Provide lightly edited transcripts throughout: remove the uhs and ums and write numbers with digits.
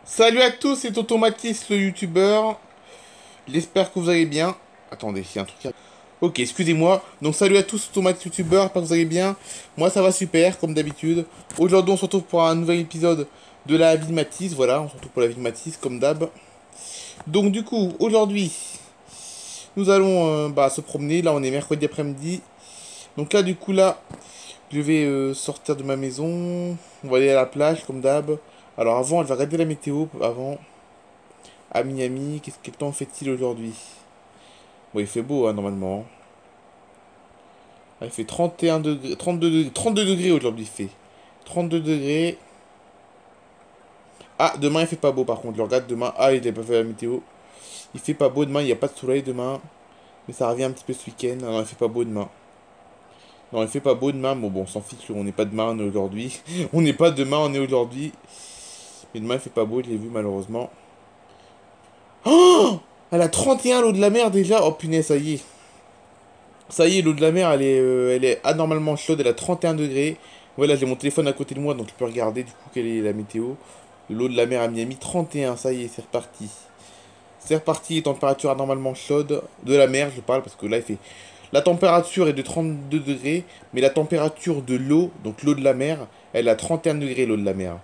Salut à tous, c'est Automatis le youtubeur. J'espère que vous allez bien. Attendez, il y a un truc qui arrive. Ok, excusez-moi. Donc salut à tous, Automatis youtubeur, j'espère que vous allez bien. Moi ça va super, comme d'habitude. Aujourd'hui on se retrouve pour un nouvel épisode de la vie de Matisse. Voilà, on se retrouve pour la vie de Matisse, comme d'hab. Donc du coup, aujourd'hui, nous allons se promener. Là on est mercredi après-midi. Donc là du coup là, je vais sortir de ma maison. On va aller à la plage, comme d'hab. Alors avant, elle va regarder la météo avant. À Miami, quel temps fait-il aujourd'hui? Bon, il fait beau, hein, normalement. Ah, il fait 31 degrés, 32 degrés aujourd'hui, il fait. 32 degrés. Ah, demain, il fait pas beau, par contre. Je regarde demain. Ah, il a pas fait la météo. Il fait pas beau demain, il n'y a pas de soleil demain. Mais ça revient un petit peu ce week-end. Ah non, il fait pas beau demain. Non, il fait pas beau demain. Bon, on s'en fiche, on n'est pas demain, on est aujourd'hui. On n'est pas demain, on est aujourd'hui. Mais demain, il fait pas beau, je l'ai vu, malheureusement. Oh, elle a 31 l'eau de la mer déjà. Oh punaise, ça y est. Ça y est, l'eau de la mer, elle est anormalement chaude, elle a 31 degrés. Voilà, j'ai mon téléphone à côté de moi, donc je peux regarder du coup quelle est la météo. L'eau de la mer à Miami, 31, ça y est, c'est reparti. C'est reparti, les températures anormalement chaudes de la mer, je parle, parce que là, il fait... La température est de 32 degrés, mais la température de l'eau, donc l'eau de la mer, elle a 31 degrés, l'eau de la mer.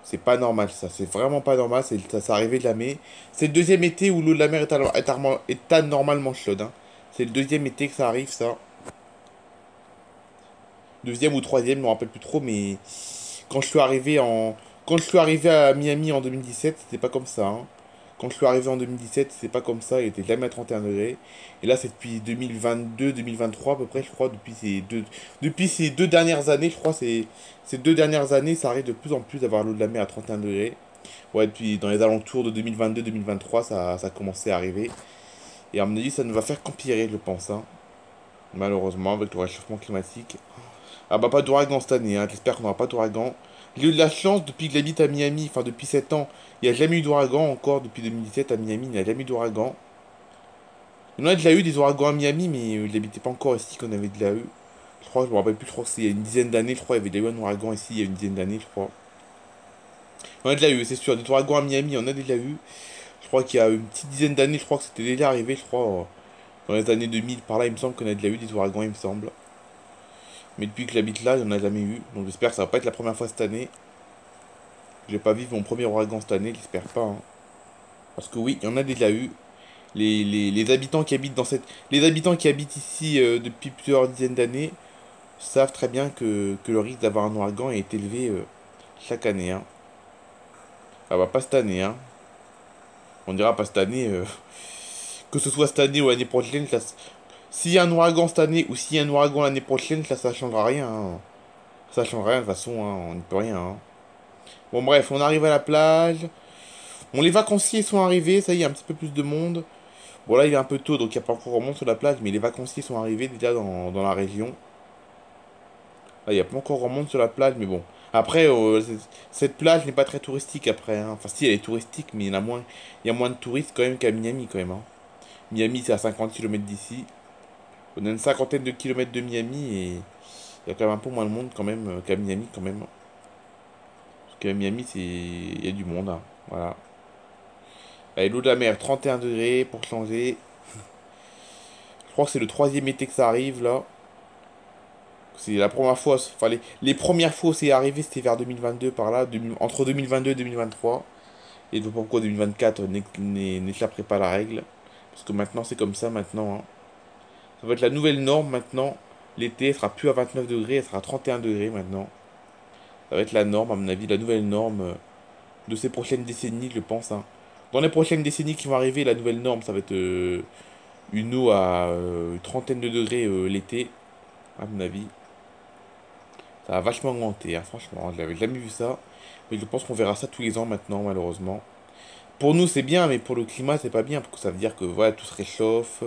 C'est pas normal, ça, c'est vraiment pas normal, ça arrivé jamais. C'est le deuxième été où l'eau de la mer est anormalement chaude, hein. C'est le deuxième été que ça arrive, ça. Deuxième ou troisième, je me rappelle plus trop, mais quand je suis arrivé en... Quand je suis arrivé à Miami en 2017, c'était pas comme ça, hein. Quand je suis arrivé en 2017, c'était pas comme ça, il était jamais à 31 degrés. Et là, c'est depuis 2022-2023 à peu près, je crois, depuis ces deux dernières années, je crois, ces deux dernières années, ça arrive de plus en plus d'avoir l'eau de la mer à 31 degrés. Ouais, depuis dans les alentours de 2022-2023, ça a commencé à arriver. Et à mon avis, ça ne va faire qu'empirer, je pense, hein. Malheureusement, avec le réchauffement climatique. Ah bah pas d'ouragan cette année, hein. J'espère qu'on n'aura pas d'ouragan. J'ai eu de la chance depuis que j'habite à Miami, enfin depuis 7 ans, il n'y a jamais eu d'ouragan encore depuis 2017 à Miami, il n'y a jamais eu d'ouragan. On a déjà eu des ouragans à Miami, mais il n'habitait pas encore ici qu'on avait déjà eu. Je crois, je me rappelle plus, je crois que c'est il y a une dizaine d'années, je crois, il y avait déjà eu un ouragan ici il y a une dizaine d'années, je crois. On a déjà eu, c'est sûr, des ouragans à Miami, on a déjà eu. Je crois qu'il y a une petite dizaine d'années, je crois que c'était déjà arrivé, je crois, dans les années 2000, par là, il me semble qu'on a déjà eu des ouragans, il me semble. Mais depuis que j'habite là, il n'y en a jamais eu. Donc j'espère que ça va pas être la première fois cette année. Je vais pas vivre mon premier ouragan cette année, j'espère pas, hein. Parce que oui, il y en a déjà eu. Les habitants qui habitent dans cette... Les habitants qui habitent ici depuis plusieurs dizaines d'années savent très bien que le risque d'avoir un ouragan est élevé chaque année, hein. Ah bah pas cette année, hein. On dira pas cette année. Que ce soit cette année ou l'année prochaine, s'il y a un ouragan cette année ou s'il y a un ouragan l'année prochaine, ça changera rien, hein. Ça changera rien de toute façon, hein. On n'y peut rien, hein. Bon bref, on arrive à la plage. Bon, les vacanciers sont arrivés, ça y est, un petit peu plus de monde. Bon, là, il est un peu tôt, donc il n'y a pas encore grand monde sur la plage, mais les vacanciers sont arrivés déjà dans la région. Là, il n'y a pas encore grand monde sur la plage, mais bon. Après, cette plage n'est pas très touristique après, hein. Enfin, si, elle est touristique, mais il y a moins de touristes quand même qu'à Miami, quand même, hein. Miami, c'est à 50 km d'ici. On a une cinquantaine de kilomètres de Miami et il y a quand même un peu moins de monde quand même qu'à Miami, quand même. Parce qu'à Miami, il y a du monde, hein. Voilà. Allez, l'eau de la mer, 31 degrés pour changer. Je crois que c'est le troisième été que ça arrive là. C'est la première fois, enfin les premières fois où c'est arrivé, c'était vers 2022 par là, entre 2022 et 2023. Et je vois pas pourquoi 2024 n'échapperait pas à la règle. Parce que maintenant c'est comme ça maintenant, hein. Ça va être la nouvelle norme maintenant. L'été, elle sera plus à 29 degrés, elle sera à 31 degrés maintenant. Ça va être la norme, à mon avis, la nouvelle norme de ces prochaines décennies, je pense, hein. Dans les prochaines décennies qui vont arriver, la nouvelle norme, ça va être une eau à une trentaine de degrés l'été, à mon avis. Ça a vachement augmenté, hein, franchement, je l'avais jamais vu ça. Mais je pense qu'on verra ça tous les ans maintenant, malheureusement. Pour nous, c'est bien, mais pour le climat, c'est pas bien, parce que ça veut dire que voilà, tout se réchauffe.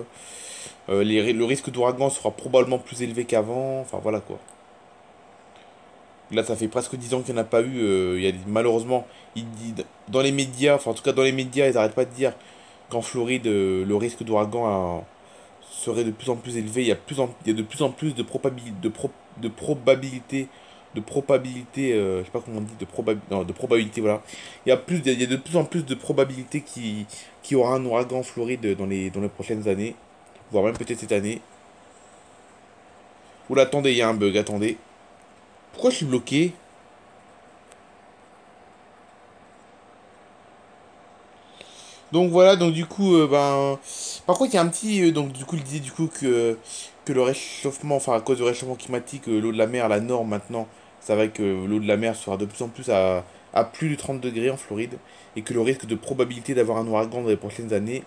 Le risque d'ouragan sera probablement plus élevé qu'avant. Enfin, voilà quoi. Là, ça fait presque 10 ans qu'il n'y en a pas eu. Malheureusement, dans les médias, enfin, en tout cas, dans les médias, ils n'arrêtent pas de dire qu'en Floride, le risque d'ouragan serait de plus en plus élevé. Il y a de plus en plus de probabilité de probabilité, je sais pas comment on dit, de probabilité, voilà. Il y a de plus en plus de probabilités qu'il y aura un ouragan en Floride dans les prochaines années, voire même peut-être cette année. Oula, attendez, il y a un bug, attendez. Pourquoi je suis bloqué? Donc voilà, donc du coup, par contre, il y a un petit, donc du coup, il disait du coup que le réchauffement, enfin à cause du réchauffement climatique, l'eau de la mer, la norme maintenant, ça va que l'eau de la mer sera de plus en plus à plus de 30 degrés en Floride, et que le risque de probabilité d'avoir un ouragan dans les prochaines années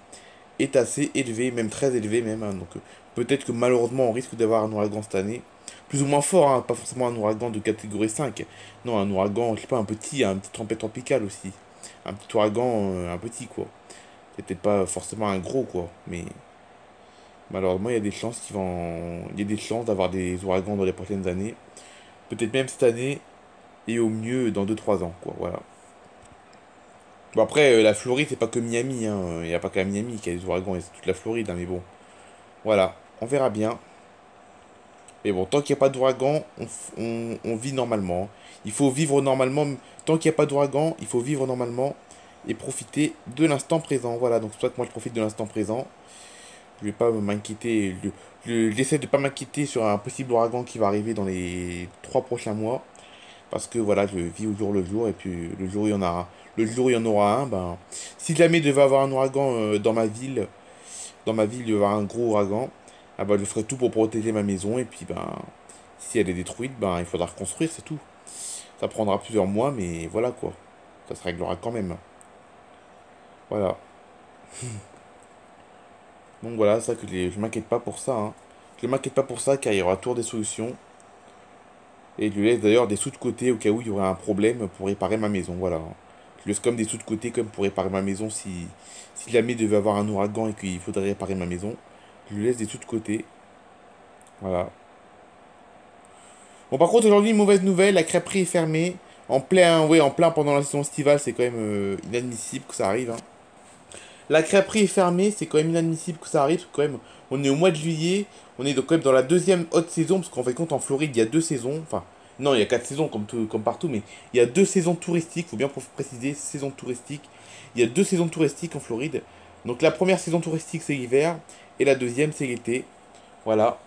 est assez élevé, même très élevé même, hein. Donc peut-être que malheureusement on risque d'avoir un ouragan cette année, plus ou moins fort, hein, pas forcément un ouragan de catégorie 5, non, un ouragan, je sais pas, un petit tempête tropicale aussi, un petit ouragan, un petit quoi. C'est peut-être pas forcément un gros, quoi. Mais malheureusement, il y a des chances il y a des chances d'avoir des ouragans dans les prochaines années. Peut-être même cette année, et au mieux dans 2 3 ans, quoi. Voilà. Bon, après, la Floride, c'est pas que Miami, hein. Il n'y a pas qu'à Miami qu'il y a des ouragans, et c'est toute la Floride, hein. Mais bon, voilà. On verra bien. Mais bon, tant qu'il n'y a pas d'ouragan, on vit normalement. Il faut vivre normalement. Tant qu'il n'y a pas d'ouragan, il faut vivre normalement et profiter de l'instant présent. Voilà, donc c'est pour ça que moi je profite de l'instant présent. Je vais pas m'inquiéter. J'essaie de pas m'inquiéter sur un possible ouragan qui va arriver dans les 3 prochains mois. Parce que voilà, je vis au jour le jour. Et puis le jour où il y en aura, le jour où il y en aura un, ben, si jamais il devait avoir un ouragan dans ma ville, il y avoir un gros ouragan, ah ben, je ferai tout pour protéger ma maison. Et puis ben, si elle est détruite, ben, il faudra reconstruire, c'est tout. Ça prendra plusieurs mois, mais voilà quoi. Ça se réglera quand même. Voilà. Donc voilà, ça que je m'inquiète pas pour ça, hein. Je m'inquiète pas pour ça car il y aura toujours des solutions. Et je lui laisse d'ailleurs des sous de côté au cas où il y aurait un problème pour réparer ma maison. Voilà. Je laisse comme des sous de côté comme pour réparer ma maison si jamais il devait avoir un ouragan et qu'il faudrait réparer ma maison. Je lui laisse des sous de côté. Voilà. Bon par contre aujourd'hui mauvaise nouvelle, la crêperie est fermée. En plein pendant la saison estivale, c'est quand même inadmissible que ça arrive, hein. La crêperie est fermée, c'est quand même inadmissible que ça arrive, parce que quand même, on est au mois de juillet, on est donc quand même dans la deuxième haute saison, parce qu'en fait, compte en Floride, il y a 2 saisons, enfin, non, il y a 4 saisons comme partout, mais il y a 2 saisons touristiques, faut bien préciser, saison touristique. Il y a 2 saisons touristiques en Floride. Donc la première saison touristique, c'est l'hiver, et la deuxième, c'est l'été. Voilà.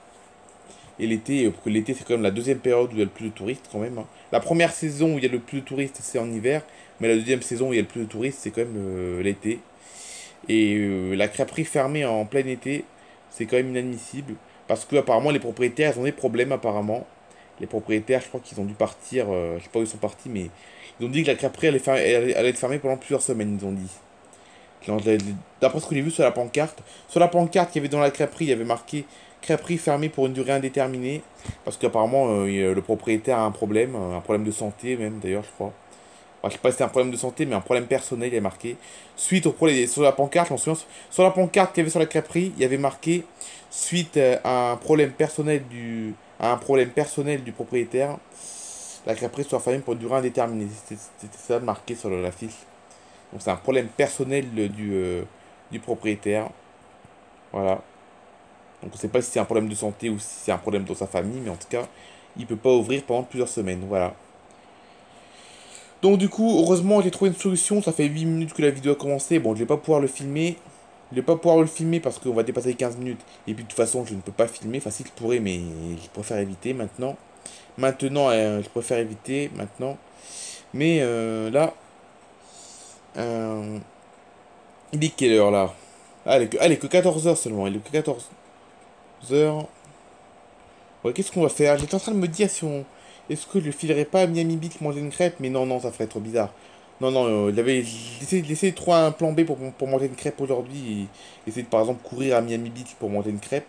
Et l'été, parce que l'été, c'est quand même la deuxième période où il y a le plus de touristes, quand même, hein. La première saison où il y a le plus de touristes, c'est en hiver, mais la deuxième saison où il y a le plus de touristes, c'est quand même l'été. Et la crêperie fermée en plein été, c'est quand même inadmissible. Parce que apparemment les propriétaires, ils ont des problèmes apparemment. Les propriétaires, je crois qu'ils ont dû partir, je sais pas où ils sont partis, mais ils ont dit que la crêperie allait être fermée pendant plusieurs semaines, ils ont dit. D'après ce que j'ai vu sur la pancarte qu'il y avait dans la crêperie, il y avait marqué crêperie fermée pour une durée indéterminée. Parce qu'apparemment le propriétaire a un problème de santé même d'ailleurs, je crois. Enfin, je sais pas si c'est un problème de santé, mais un problème personnel, il est marqué. Suite au problème, sur la pancarte, je m'en souviens, sur la pancarte qu'il y avait sur la crêperie, il y avait marqué suite à un problème personnel du propriétaire, la crêperie soit fermée pour une durée indéterminée. C'était ça marqué sur la fiche. Donc c'est un problème personnel du propriétaire. Voilà. Donc on ne sait pas si c'est un problème de santé ou si c'est un problème dans sa famille, mais en tout cas, il peut pas ouvrir pendant plusieurs semaines. Voilà. Donc du coup, heureusement, j'ai trouvé une solution. Ça fait 8 minutes que la vidéo a commencé. Bon, je vais pas pouvoir le filmer. Je vais pas pouvoir le filmer parce qu'on va dépasser les 15 minutes. Et puis de toute façon, je ne peux pas filmer. Enfin, si je pourrais, mais je préfère éviter maintenant. Maintenant, je préfère éviter maintenant. Mais là, euh, il est quelle heure là? Ah, elle est que 14 heures seulement. Il est que 14 heures. Ouais, qu'est-ce qu'on va faire? J'étais en train de me dire si on... Est-ce que je filerais pas à Miami Beach manger une crêpe? Mais non, non, ça ferait trop bizarre. Non, non, j'essaie de trouver un plan B pour manger une crêpe aujourd'hui. Et essayer de, par exemple, courir à Miami Beach pour manger une crêpe.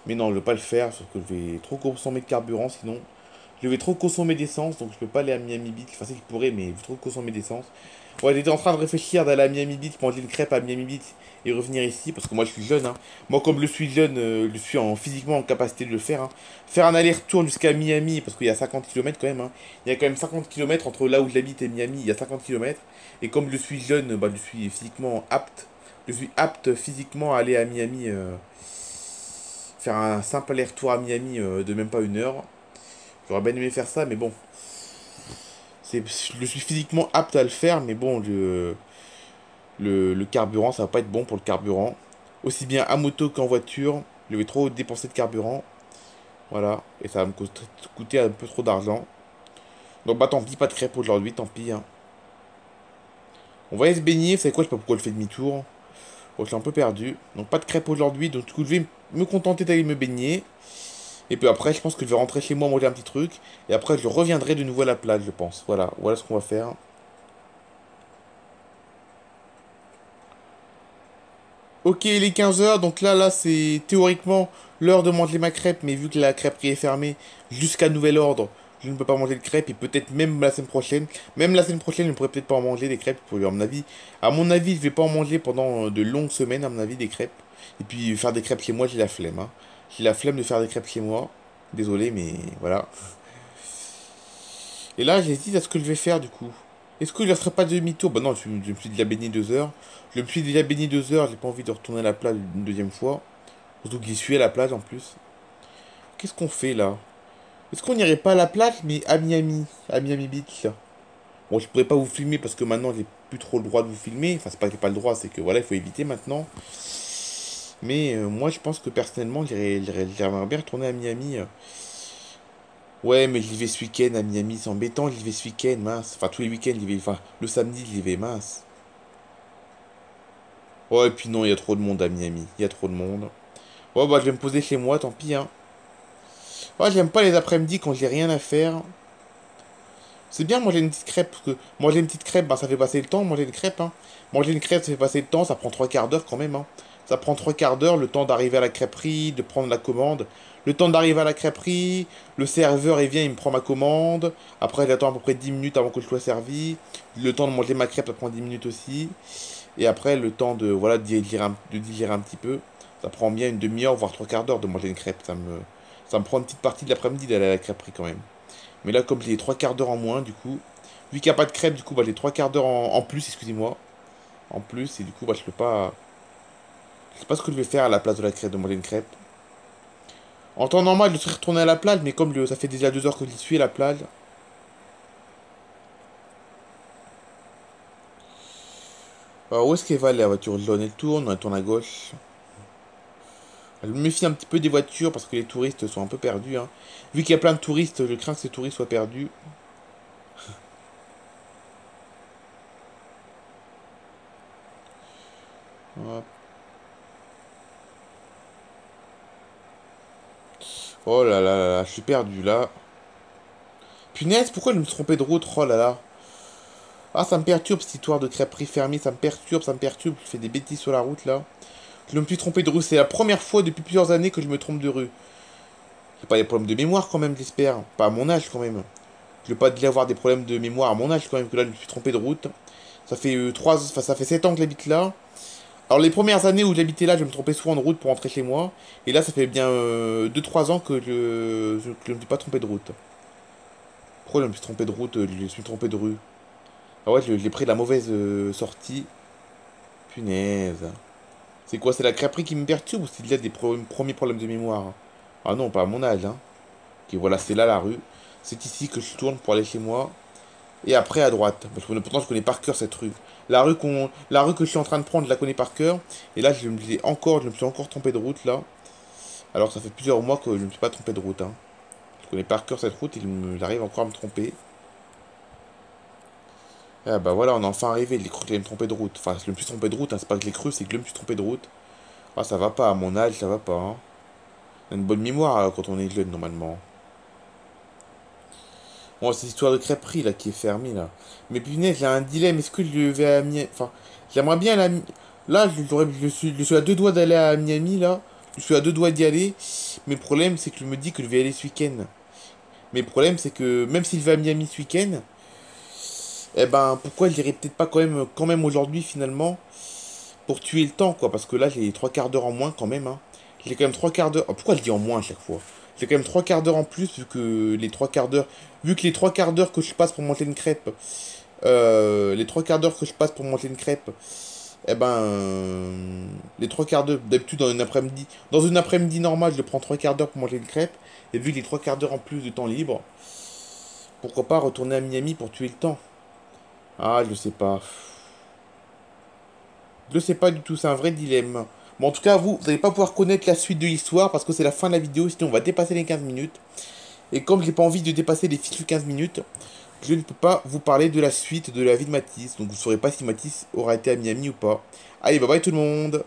Mais non, je ne veux pas le faire, parce que je vais trop consommer de carburant sinon. Je vais trop consommer d'essence, donc je peux pas aller à Miami Beach. Enfin, si je pourrais, mais je vais trop consommer d'essence. Ouais, j'étais en train de réfléchir d'aller à Miami Beach, manger une crêpe à Miami Beach et revenir ici, parce que moi je suis jeune, hein. Moi, comme je suis jeune, je suis physiquement en capacité de le faire, hein. Faire un aller-retour jusqu'à Miami, parce qu'il y a 50 km quand même, hein. Il y a quand même 50 km entre là où j'habite et Miami, il y a 50 km. Et comme je suis jeune, bah, je suis physiquement apte. Je suis apte physiquement à aller à Miami, faire un simple aller-retour à Miami de même pas 1 heure. J'aurais bien aimé faire ça, mais bon. Je suis physiquement apte à le faire, mais bon, le carburant, ça va pas être bon pour le carburant. Aussi bien à moto qu'en voiture. Je vais trop dépenser de carburant. Voilà. Et ça va me coûter un peu trop d'argent. Donc bah tant pis, pas de crêpes aujourd'hui, tant pis, hein. On va aller se baigner, vous savez quoi, je sais pas pourquoi je fais demi-tour. Bon, je suis un peu perdu. Donc pas de crêpes aujourd'hui, donc du coup je vais me contenter d'aller me baigner. Et puis après, je pense que je vais rentrer chez moi manger un petit truc. Et après, je reviendrai de nouveau à la plage, je pense. Voilà, voilà ce qu'on va faire. Ok, il est 15 h, donc là, c'est théoriquement l'heure de manger ma crêpe, mais vu que la crêperie est fermée jusqu'à nouvel ordre, je ne peux pas manger de crêpes, et peut-être même la semaine prochaine. Même la semaine prochaine, je ne pourrais peut-être pas en manger des crêpes, à mon avis. À mon avis, je vais pas en manger pendant de longues semaines, à mon avis, des crêpes. Et puis, faire des crêpes chez moi, j'ai la flemme, hein. J'ai la flemme de faire des crêpes chez moi. Désolé, mais voilà. Et là, j'hésite à ce que je vais faire du coup. Est-ce que je ne ferai pas de demi-tour? Bah non, je me suis déjà baigné 2 heures. Je me suis déjà baigné 2 heures, j'ai pas envie de retourner à la plage une deuxième fois. Surtout que j'y suis à la plage en plus. Qu'est-ce qu'on fait là? Est-ce qu'on n'irait pas à la plage, mais à Miami Beach là? Bon, je pourrais pas vous filmer parce que maintenant j'ai plus trop le droit de vous filmer. Enfin, c'est pas que j'ai pas le droit, c'est que voilà, il faut éviter maintenant. Mais moi, je pense que personnellement, j'aimerais bien retourner à Miami. Ouais, mais j'y vais ce week-end à Miami, c'est embêtant, j'y vais ce week-end, mince. Enfin, tous les week-ends, j'y vais. Enfin, le samedi, j'y vais, mince. Ouais, et puis non, il y a trop de monde à Miami. Il y a trop de monde. Ouais, bah, je vais me poser chez moi, tant pis, hein. Ouais, j'aime pas les après-midi quand j'ai rien à faire. C'est bien manger une petite crêpe, parce que manger une petite crêpe, bah, ça fait passer le temps, manger une crêpe, hein. Manger une crêpe, ça fait passer le temps, ça prend 3 quarts d'heure quand même, hein. Ça prend 3 quarts d'heure, le temps d'arriver à la crêperie, de prendre la commande. Le temps d'arriver à la crêperie, le serveur, il vient, il me prend ma commande. Après, j'attends à peu près 10 minutes avant que je sois servi. Le temps de manger ma crêpe, ça prend 10 minutes aussi. Et après, le temps de, voilà, de digérer un petit peu. Ça prend bien une demi-heure, voire 3 quarts d'heure de manger une crêpe. Ça me prend une petite partie de l'après-midi d'aller à la crêperie quand même. Mais là, comme j'ai 3 quarts d'heure en moins, du coup, vu qu'il n'y a pas de crêpe, du coup, bah, j'ai 3 quarts d'heure en plus, excusez-moi. En plus, et du coup, bah, je peux pas. Je sais pas ce que je vais faire à la place de la crêpe, de manger une crêpe. En temps normal, je serais retourné à la plage, mais comme ça fait déjà 2 heures que j'y suis à la plage. Alors, où est-ce qu'elle va, la voiture jaune? Elle tourne, elle tourne à gauche. Je me méfie un petit peu des voitures parce que les touristes sont un peu perdus, hein. Vu qu'il y a plein de touristes, je crains que ces touristes soient perdus. Hop. Oh là là là là, je suis perdu là. Punaise, pourquoi je me suis trompé de route? Oh là là. Ah, ça me perturbe cette histoire de crêperie fermée, ça me perturbe, ça me perturbe. Je fais des bêtises sur la route là. Je me suis trompé de rue, c'est la première fois depuis plusieurs années que je me trompe de rue. J'ai pas des problèmes de mémoire quand même, j'espère. Pas à mon âge quand même. Je vais pas déjà avoir des problèmes de mémoire à mon âge quand même, que là je me suis trompé de route. Ça fait enfin, ça fait 7 ans que j'habite là. Alors les premières années où j'habitais là, je me trompais souvent de route pour rentrer chez moi. Et là, ça fait bien 2-3 ans que je ne me suis pas trompé de route. Pourquoi je me suis trompé de route? Je me suis trompé de rue. Ah ouais, j'ai pris la mauvaise sortie. Punaise. C'est quoi? C'est la crêperie qui me perturbe ou c'est déjà des premiers problèmes de mémoire? Ah non, pas à mon âge, hein. Ok, voilà, c'est là la rue. C'est ici que je tourne pour aller chez moi. Et après à droite. Parce que pourtant je connais par cœur cette rue. La rue que je suis en train de prendre, je la connais par cœur. Et là, je me suis encore trompé de route là. Alors ça fait plusieurs mois que je ne me suis pas trompé de route, hein. Je connais par cœur cette route et j'arrive encore à me tromper. Ah bah voilà, on est enfin arrivé. J'ai cru que j'allais me tromper de route. Enfin, je me suis trompé de route, hein. C'est pas que je l'ai cru, c'est que je me suis trompé de route. Ah, ça va pas, à mon âge, ça va pas, hein. On a une bonne mémoire quand on est jeune normalement. Bon, c'est l'histoire de crêperie là qui est fermée là. Mais punaise, j'ai un dilemme. Est-ce que je vais à Miami? Enfin, j'aimerais bien aller à là, je suis à 2 doigts d'aller à Miami là. Je suis à 2 doigts d'y aller. Mais le problème, c'est que je me dis que je vais aller ce week-end. Mais le problème, c'est que même s'il va à Miami ce week-end, eh ben, pourquoi je n'irai peut-être pas quand même aujourd'hui finalement pour tuer le temps quoi? Parce que là, j'ai 3 quarts d'heure en moins quand même, hein. J'ai quand même 3 quarts d'heure. Oh, pourquoi je dis en moins à chaque fois? J'ai quand même 3 quarts d'heure en plus vu que les 3 quarts d'heure que je passe pour manger une crêpe, les 3 quarts d'heure que je passe pour manger une crêpe, Eh ben, les trois quarts d'heure, d'habitude dans une après-midi normale, je prends trois quarts d'heure pour manger une crêpe. Et vu que les trois quarts d'heure en plus de temps libre, pourquoi pas retourner à Miami pour tuer le temps? Ah, je sais pas. Je sais pas du tout, c'est un vrai dilemme. Bon, en tout cas, vous n'allez pas pouvoir connaître la suite de l'histoire parce que c'est la fin de la vidéo, sinon on va dépasser les 15 minutes. Et comme j'ai pas envie de dépasser les fichues 15 minutes, je ne peux pas vous parler de la suite de la vie de Matisse. Donc vous saurez pas si Matisse aura été à Miami ou pas. Allez, bye bye tout le monde!